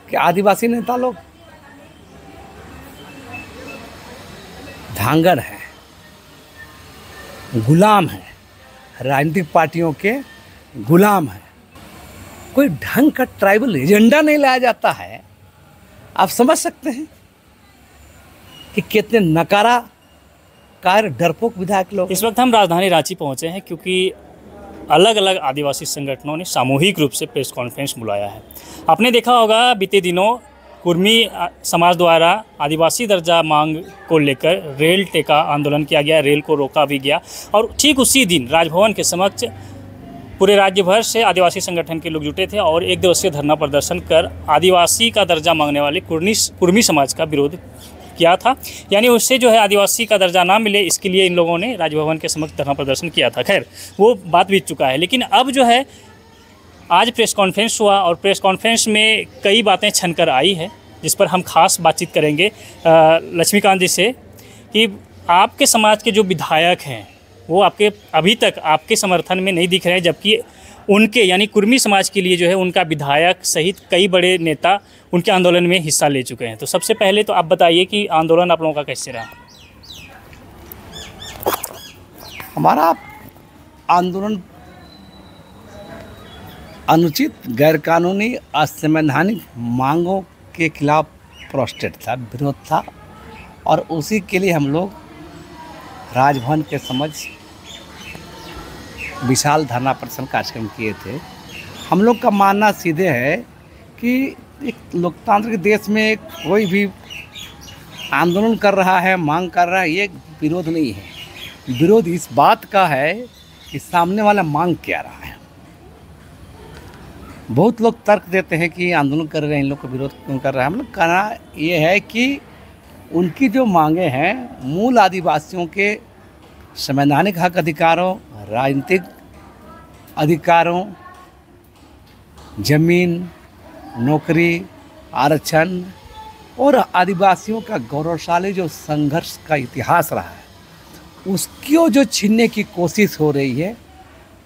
कि आदिवासी नेता लोग धांगड़ हैं, गुलाम हैं, राजनीतिक पार्टियों के गुलाम हैं। कोई ढंग का ट्राइबल एजेंडा नहीं लाया जाता है। आप समझ सकते हैं कि कितने नकारा कार डरपोक विधायक लोग। इस वक्त हम राजधानी रांची पहुंचे हैं क्योंकि अलग अलग आदिवासी संगठनों ने सामूहिक रूप से प्रेस कॉन्फ्रेंस बुलाया है। आपने देखा होगा बीते दिनों कुर्मी समाज द्वारा आदिवासी दर्जा मांग को लेकर रेल टेका आंदोलन किया गया, रेल को रोका भी गया और ठीक उसी दिन राजभवन के समक्ष पूरे राज्य भर से आदिवासी संगठन के लोग जुटे थे और एक दिवसीय धरना प्रदर्शन कर आदिवासी का दर्जा मांगने वाले कुर्मी समाज का विरोध किया था। यानी उससे जो है आदिवासी का दर्जा ना मिले, इसके लिए इन लोगों ने राजभवन के समक्ष धरना प्रदर्शन किया था। खैर वो बात बीत चुका है, लेकिन अब जो है आज प्रेस कॉन्फ्रेंस हुआ और प्रेस कॉन्फ्रेंस में कई बातें छनकर आई है, जिस पर हम खास बातचीत करेंगे लक्ष्मीकांत जी से कि आपके समाज के जो विधायक हैं वो आपके अभी तक आपके समर्थन में नहीं दिख रहे हैं, जबकि उनके यानी कुर्मी समाज के लिए जो है उनका विधायक सहित कई बड़े नेता उनके आंदोलन में हिस्सा ले चुके हैं। तो सबसे पहले तो आप बताइए कि आंदोलन आप लोगों का कैसे रहा? हमारा आंदोलन अनुचित, गैरकानूनी, असंवैधानिक मांगों के खिलाफ प्रोटेस्ट था, विरोध था और उसी के लिए हम लोग राजभवन के समक्ष विशाल धरना प्रदर्शन कार्यक्रम किए थे। हम लोग का मानना सीधे है कि एक लोकतांत्रिक देश में कोई भी आंदोलन कर रहा है, मांग कर रहा है, ये विरोध नहीं है। विरोध इस बात का है कि सामने वाला मांग क्या रहा है। बहुत लोग तर्क देते हैं कि आंदोलन कर रहे हैं, इन लोग को विरोध क्यों कर रहा है। हम लोग कहना ये है कि उनकी जो मांगे हैं मूल आदिवासियों के संवैधानिक हक अधिकारों, राजनीतिक अधिकारों, जमीन, नौकरी, आरक्षण और आदिवासियों का गौरवशाली जो संघर्ष का इतिहास रहा है, उसको जो छीनने की कोशिश हो रही है,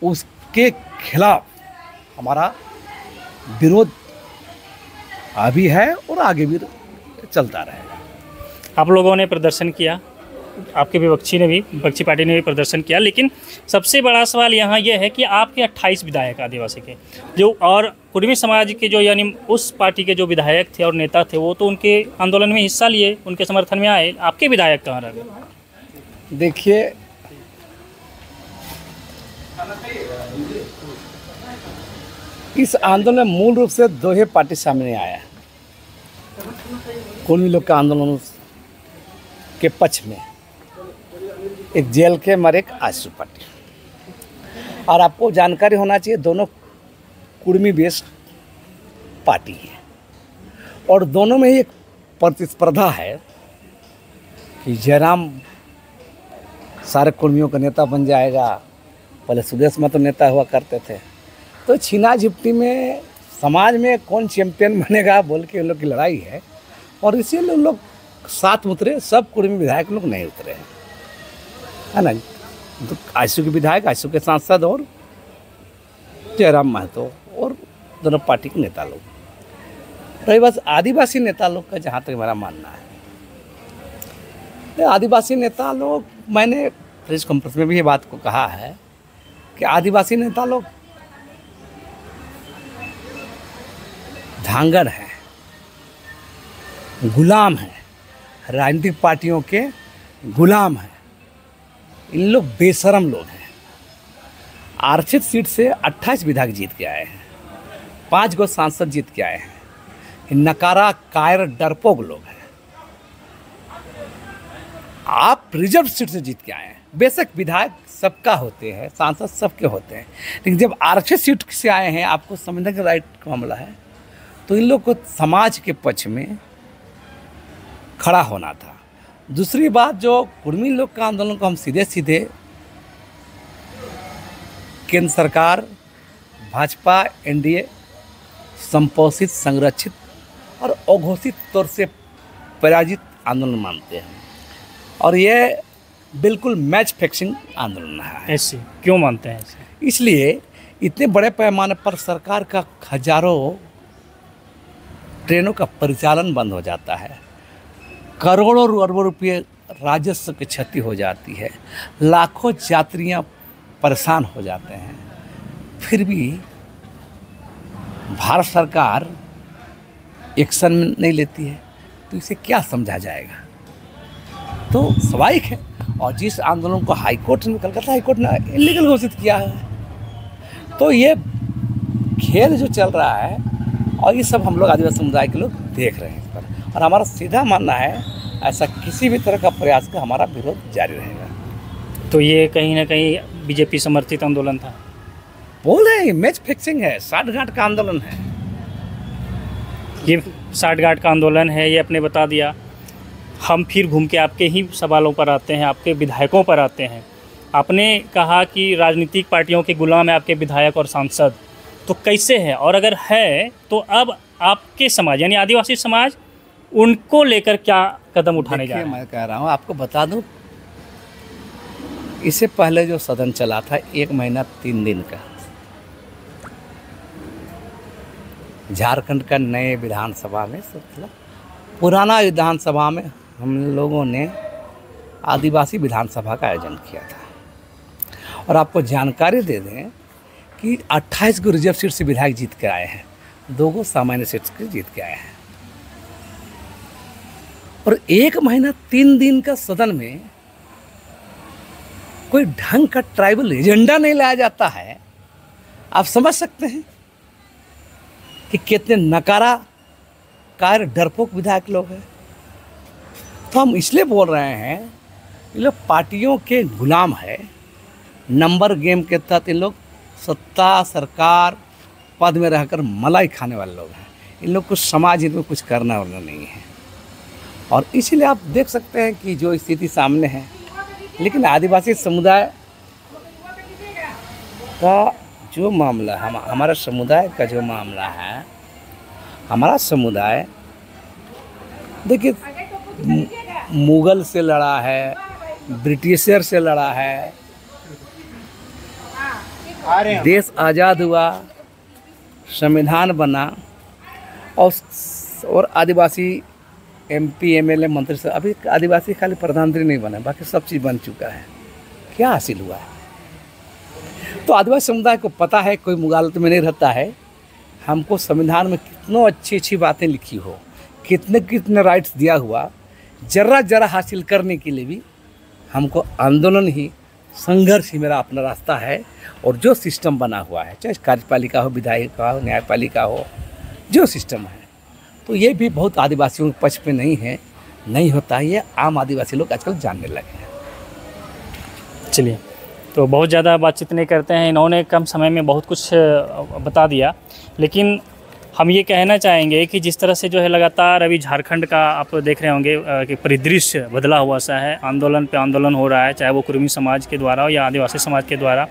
उसके खिलाफ हमारा विरोध अभी है और आगे भी चलता रहेगा। आप लोगों ने प्रदर्शन किया, आपके विपक्षी पार्टी ने भी प्रदर्शन किया, लेकिन सबसे बड़ा सवाल यहाँ यह है कि आपके 28 विधायक आदिवासी के जो और कुर्मी समाज के जो यानी उस पार्टी के जो विधायक थे और नेता थे वो तो उनके आंदोलन में हिस्सा लिए, उनके समर्थन में आए, आपके विधायक कहाँ रह गए? देखिए, इस आंदोलन में मूल रूप से दो ही पार्टी सामने आया है। कुर्मी लोग का आंदोलन के पक्ष में एक जेल के मर एक आशु पार्टी, और आपको जानकारी होना चाहिए दोनों कुर्मी बेस्ड पार्टी है और दोनों में ही एक प्रतिस्पर्धा है कि जयराम सारे कुर्मियों का नेता बन जाएगा। पहले सुदेश महतो नेता हुआ करते थे, तो छीना झिपटी में समाज में कौन चैंपियन बनेगा बोल के उन लोग की लड़ाई है और इसीलिए उन लोग साथ उतरे। सब कुर्मी विधायक लोग नहीं उतरे हैं, है ना। तो आशु के विधायक, आशु के सांसद और जयराम महतो और दोनों पार्टी के नेता लोग रही। बस आदिवासी नेता लोग का जहाँ तक मेरा मानना है, आदिवासी नेता लोग, मैंने प्रेस कॉन्फ्रेंस में भी ये बात को कहा है कि आदिवासी नेता लोग धांगड़ हैं, गुलाम हैं, राजनीतिक पार्टियों के गुलाम हैं। इन लोग बेशरम लोग हैं। आरक्षित सीट से 28 विधायक जीत के आए हैं, 5 गो सांसद जीत के आए हैं। नकारा, कायर, डरपोक लोग हैं। आप रिजर्व सीट से जीत के आए हैं। बेशक विधायक सबका होते हैं, सांसद सबके होते हैं, लेकिन जब आरक्षित सीट से आए हैं, आपको समझने का राइट का मामला है, तो इन लोग को समाज के पक्ष में खड़ा होना था। दूसरी बात, जो कुर्मी लोग का आंदोलन को हम सीधे सीधे केंद्र सरकार, भाजपा, एनडीए संपोषित, संरक्षित और अघोषित तौर से पराजित आंदोलन मानते हैं और ये बिल्कुल मैच फिक्सिंग आंदोलन है। ऐसे क्यों मानते हैं? ऐसे इसलिए इतने बड़े पैमाने पर सरकार का हजारों ट्रेनों का परिचालन बंद हो जाता है, करोड़ों अरबों रुपये राजस्व की क्षति हो जाती है, लाखों यात्रियाँ परेशान हो जाते हैं, फिर भी भारत सरकार एक्शन नहीं लेती है, तो इसे क्या समझा जाएगा। तो स्वाभाविक है। और जिस आंदोलन को हाईकोर्ट ने, कलकत्ता हाईकोर्ट ने इलीगल घोषित किया है, तो ये खेल जो चल रहा है और ये सब हम लोग आदिवासी समुदाय के लोग देख रहे हैं इस पर। और हमारा सीधा मानना है ऐसा किसी भी तरह का प्रयास का हमारा विरोध जारी रहेगा। तो ये कहीं ना कहीं बीजेपी समर्थित आंदोलन था। बोल रहे हैं इमेज फिक्सिंग है, साठगांठ का आंदोलन है। ये साठगांठ का आंदोलन है, ये आपने बता दिया। हम फिर घूम के आपके ही सवालों पर आते हैं, आपके विधायकों पर आते हैं। आपने कहा कि राजनीतिक पार्टियों के गुलाम है आपके विधायक और सांसद, तो कैसे है, और अगर है तो अब आपके समाज यानी आदिवासी समाज उनको लेकर क्या कदम उठाने जा रहे हैं? मैं कह रहा हूँ, आपको बता दूँ, इससे पहले जो सदन चला था 1 महीना 3 दिन का, झारखंड का नए विधानसभा में, पुराना विधानसभा में हम लोगों ने आदिवासी विधानसभा का आयोजन किया था। और आपको जानकारी दे दें कि 28 को रिजर्व सीट से विधायक जीत के आए हैं, 2 को सामान्य सीट से जीत के आए हैं। और 1 महीना 3 दिन का सदन में कोई ढंग का ट्राइबल एजेंडा नहीं लाया जाता है। आप समझ सकते हैं कि कितने नकारा कार्य डरपोक विधायक लोग हैं। तो हम इसलिए बोल रहे हैं, ये लोग पार्टियों के गुलाम है, नंबर गेम के तहत इन लोग सत्ता सरकार पद में रहकर मलाई खाने वाले लोग हैं। इन लोग को समाज इनको कुछ करना वरना नहीं है। और इसलिए आप देख सकते हैं कि जो स्थिति सामने है, लेकिन आदिवासी समुदाय का जो मामला, हमारा समुदाय का जो मामला है, हमारा समुदाय देखिए मुगल से लड़ा है, ब्रिटिशर से लड़ा है, देश आज़ाद हुआ, संविधान बना, और आदिवासी MP MLA मंत्री से, अभी आदिवासी खाली प्रधानमंत्री नहीं बना, बाकी सब चीज़ बन चुका है। क्या हासिल हुआ है? तो आदिवासी समुदाय को पता है, कोई मुगालत में नहीं रहता है। हमको संविधान में कितनों अच्छी अच्छी बातें लिखी हो, कितने कितने राइट्स दिया हुआ, जरा हासिल करने के लिए भी हमको आंदोलन ही, संघर्ष ही मेरा अपना रास्ता है। और जो सिस्टम बना हुआ है, चाहे कार्यपालिका हो, विधायिका हो, न्यायपालिका हो, जो सिस्टम है, तो ये भी बहुत आदिवासियों के पक्ष पे नहीं है, नहीं होता है। ये आम आदिवासी लोग आजकल जानने लगे हैं। चलिए, तो बहुत ज़्यादा बातचीत नहीं करते हैं, इन्होंने कम समय में बहुत कुछ बता दिया। लेकिन हम ये कहना चाहेंगे कि जिस तरह से जो है लगातार अभी झारखंड का आप देख रहे होंगे कि परिदृश्य बदला हुआ सा है, आंदोलन पे आंदोलन हो रहा है, चाहे वो कुर्मी समाज के द्वारा हो या आदिवासी समाज के द्वारा।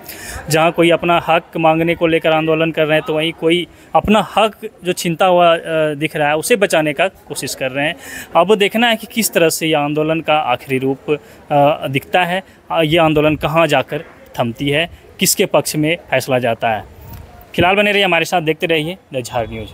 जहाँ कोई अपना हक मांगने को लेकर आंदोलन कर रहे हैं, तो वहीं कोई अपना हक जो छीनता हुआ दिख रहा है उसे बचाने का कोशिश कर रहे हैं। अब देखना है कि किस तरह से ये आंदोलन का आखिरी रूप दिखता है, ये आंदोलन कहाँ जाकर थमती है, किसके पक्ष में फैसला जाता है। फिलहाल बने रहिए हमारे साथ, देखते रहिए द झार न्यूज़।